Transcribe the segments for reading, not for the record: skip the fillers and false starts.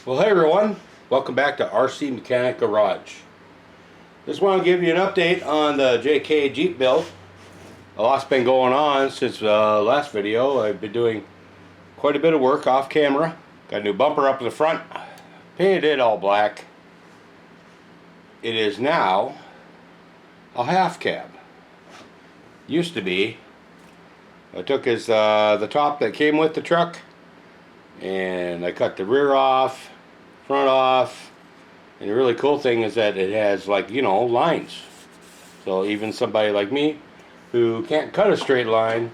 Well, hey everyone, welcome back to RC Mechanic Garage. Just want to give you an update on the JK Jeep build. A lot's been going on since last video. I've been doing quite a bit of work off camera. Got a new bumper up in the front, painted it all black. It is now a half cab. Used to be. I took the top that came with the truck and I cut the rear off, front off, and the really cool thing is that it has, like, you know, lines. So even somebody like me who can't cut a straight line,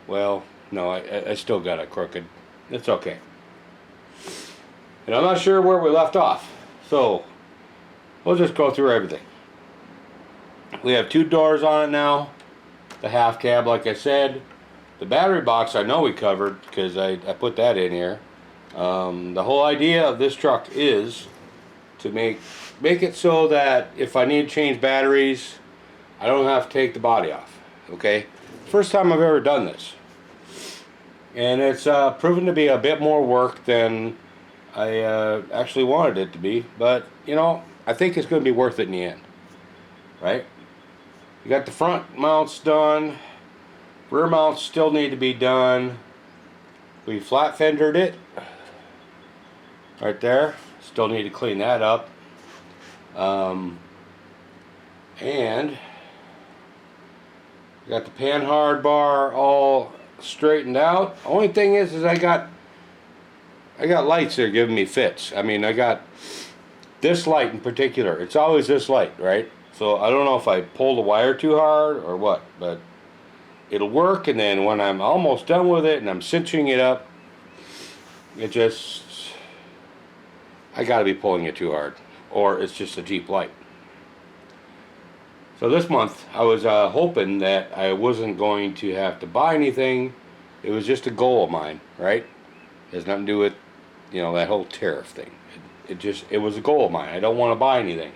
well, no, I still got it crooked. It's okay. And I'm not sure where we left off, so we'll just go through everything. We have 2 doors on it now, the half cab, like I said. The battery box I know we covered because I put that in here. The whole idea of this truck is to make it so that if I need to change batteries, I don't have to take the body off. Okay, first time I've ever done this, and it's proven to be a bit more work than I actually wanted it to be. But you know, I think it's going to be worth it in the end, right? You got the front mounts done. Rear mounts still need to be done. We flat fendered it right there. Still need to clean that up. And got the panhard bar all straightened out. Only thing is I got lights that are giving me fits. I mean, I got this light in particular. It's always this light, right? So I don't know if I pull the wire too hard or what, but it'll work. And then when I'm almost done with it and I'm cinching it up, it just, I gotta be pulling it too hard, or it's just a Jeep light. So this month I was hoping that I wasn't going to have to buy anything. It was just a goal of mine, right? It has nothing to do with, you know, that whole tariff thing. It was a goal of mine. I don't want to buy anything.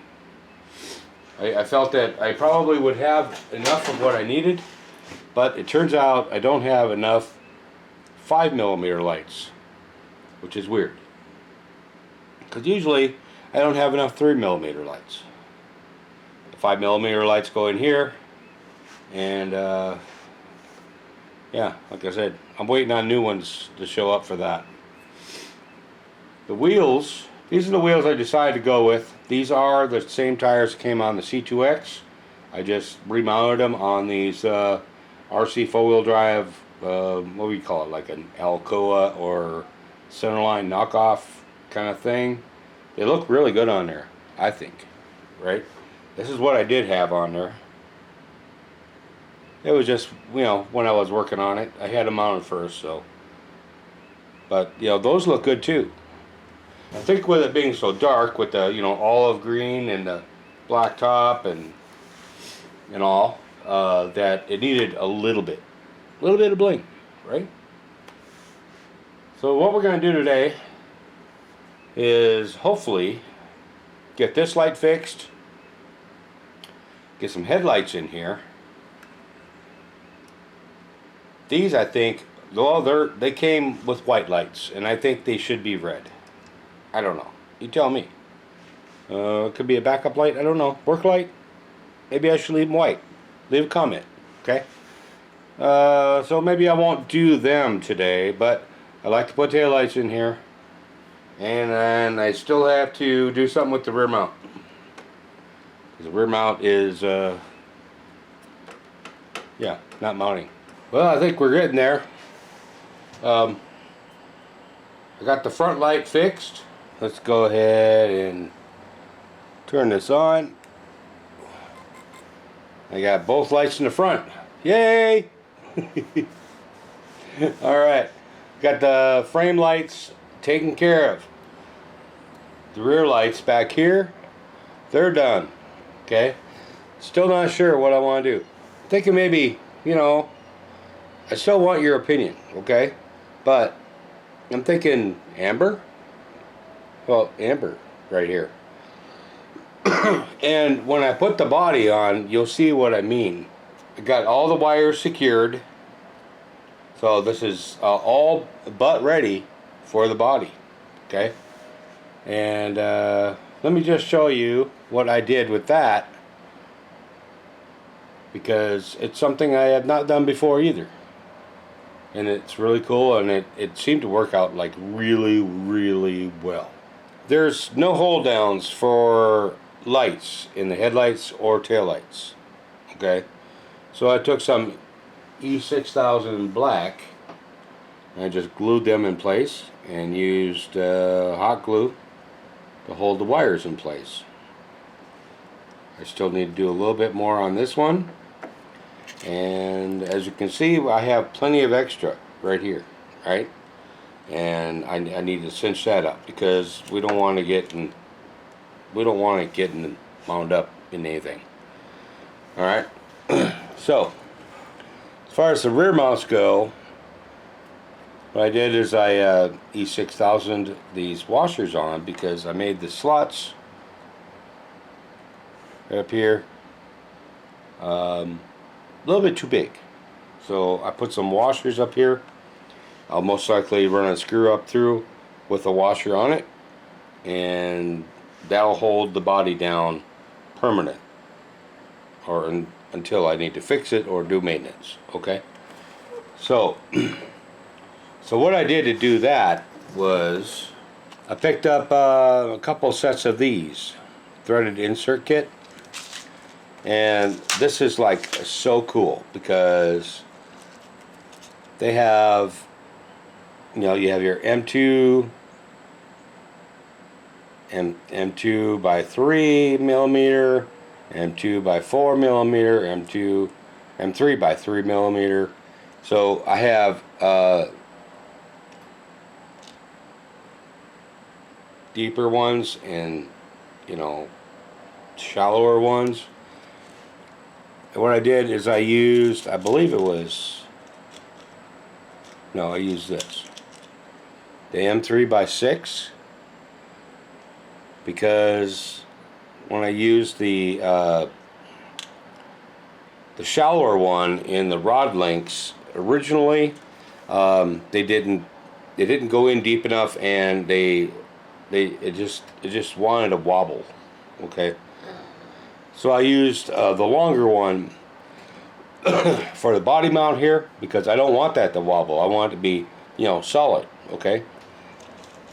I felt that I probably would have enough of what I needed, but it turns out I don't have enough 5mm lights, which is weird. Because usually I don't have enough 3mm lights. The 5mm lights go in here, and yeah, like I said, I'm waiting on new ones to show up for that. The wheels, these are the wheels I decided to go with. These are the same tires that came on the C2X. I just remounted them on these RC 4-wheel drive, what do you call it, like an Alcoa or Centerline knockoff kind of thing. They look really good on there, I think, right? This is what I did have on there. It was just, you know, when I was working on it, I had them mounted first, so. But, you know, those look good too. I think with it being so dark, with the, you know, olive green and the black top and all, that it needed a little bit of bling, right? So what we're going to do today is hopefully get this light fixed, get some headlights in here. These, I think, well, they came with white lights, and I think they should be red. I don't know. You tell me. It could be a backup light. I don't know. Work light. Maybe I should leave them white. Leave a comment. Okay. So maybe I won't do them today, but I like to put taillights in here. And then I still have to do something with the rear mount. The rear mount is, yeah, not mounting. Well, I think we're getting there. I got the front light fixed. Let's go ahead and turn this on. I got both lights in the front. Yay! Alright. Got the frame lights taken care of. The rear lights back here, they're done. Okay? Still not sure what I want to do. Thinking maybe, you know, I still want your opinion, okay? But I'm thinking amber. Well, amber right here. And when I put the body on, you'll see what I mean. I got all the wires secured. So this is all but ready for the body. Okay, and let me just show you what I did with that, because it's something I had not done before either, and it's really cool, and it seemed to work out like really well. There's no hold downs for lights in the headlights or taillights. Okay, so I took some E6000 black and I just glued them in place and used hot glue to hold the wires in place. I still need to do a little bit more on this one, and as you can see, I have plenty of extra right here, right? And I need to cinch that up because we don't want to get wound up in anything. All right. So as far as the rear mounts go, what I did is I E6000 these washers on because I made the slots right up here a little bit too big. So I put some washers up here. I'll most likely run a screw up through with a washer on it, and that'll hold the body down permanent, or until I need to fix it or do maintenance. Okay, so what I did to do that was I picked up a couple sets of these threaded insert kit, and this is like so cool because they have, you know, you have your M2 M2 by 3 millimeter, M2 by 4 millimeter, M3 by 3 millimeter. So I have deeper ones and, you know, shallower ones. And what I did is I used, I believe it was, no, I used this, the M3 by 6, because when I used the shallower one in the rod links originally, they didn't go in deep enough, and it just wanted to wobble. Okay, so I used the longer one for the body mount here because I don't want that to wobble. I want it to be, you know, solid. Okay,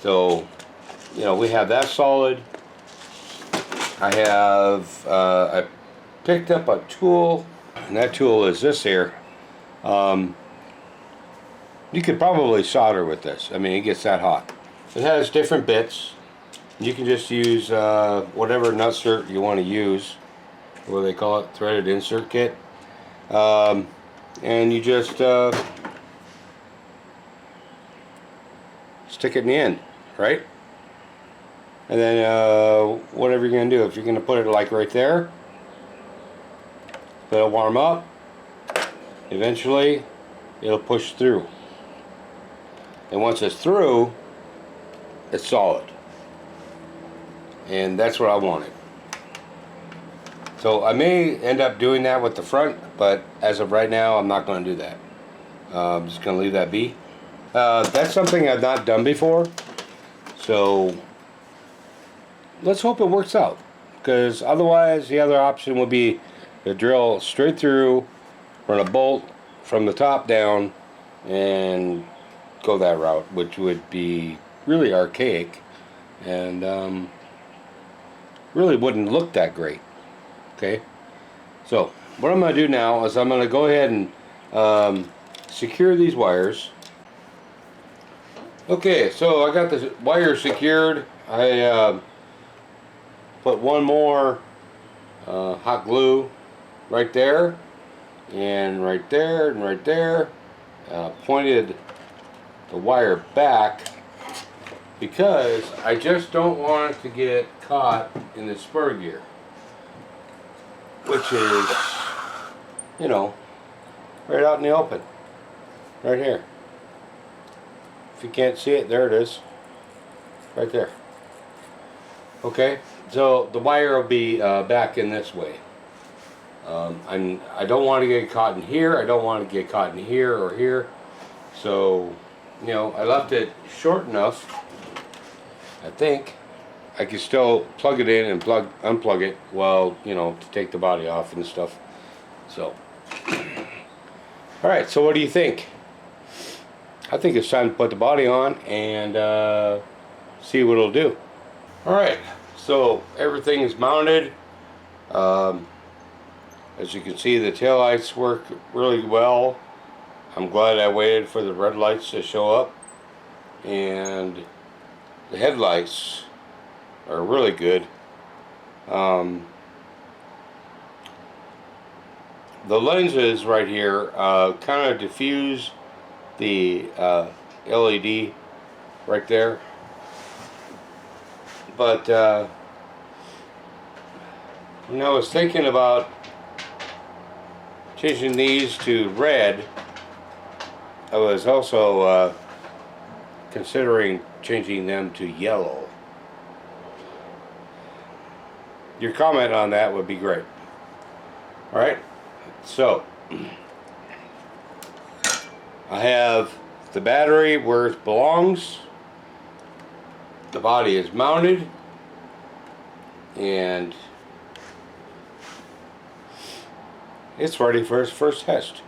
so, you know, we have that solid. I picked up a tool, and that tool is this here. You could probably solder with this. I mean, it gets that hot. It has different bits. You can just use whatever nutsert you want to use. What do they call it? Threaded insert kit. And you just stick it in the end, right? And then whatever you're going to do, if you're going to put it like right there, it'll warm up. Eventually, it'll push through. And once it's through, it's solid. And that's what I wanted. So I may end up doing that with the front, but as of right now, I'm not going to do that. I'm just going to leave that be. That's something I've not done before. So let's hope it works out, because otherwise the other option would be to drill straight through, run a bolt from the top down, and go that route, which would be really archaic and really wouldn't look that great. Okay, so what I'm going to do now is I'm going to go ahead and secure these wires. Okay, so I got the wire secured. I put one more hot glue right there, and right there, and right there. Pointed the wire back because I just don't want it to get caught in the spur gear, which is, you know, right out in the open, right here. If you can't see it, there it is, right there. Okay, so the wire will be back in this way. I don't want to get caught in here. I don't want to get caught in here or here. So, you know, I left it short enough I think I can still plug it in and unplug it while, you know, to take the body off and stuff. So, all right. So what do you think? I think it's time to put the body on and see what it'll do. All right. So everything is mounted. Um, as you can see, the taillights work really well. I'm glad I waited for the red lights to show up, and the headlights are really good. Um, the lenses right here kind of diffuse the LED right there, but when I was thinking about changing these to red, I was also considering changing them to yellow. Your comment on that would be great. Alright, so I have the battery where it belongs. The body is mounted, and it's ready for its first test.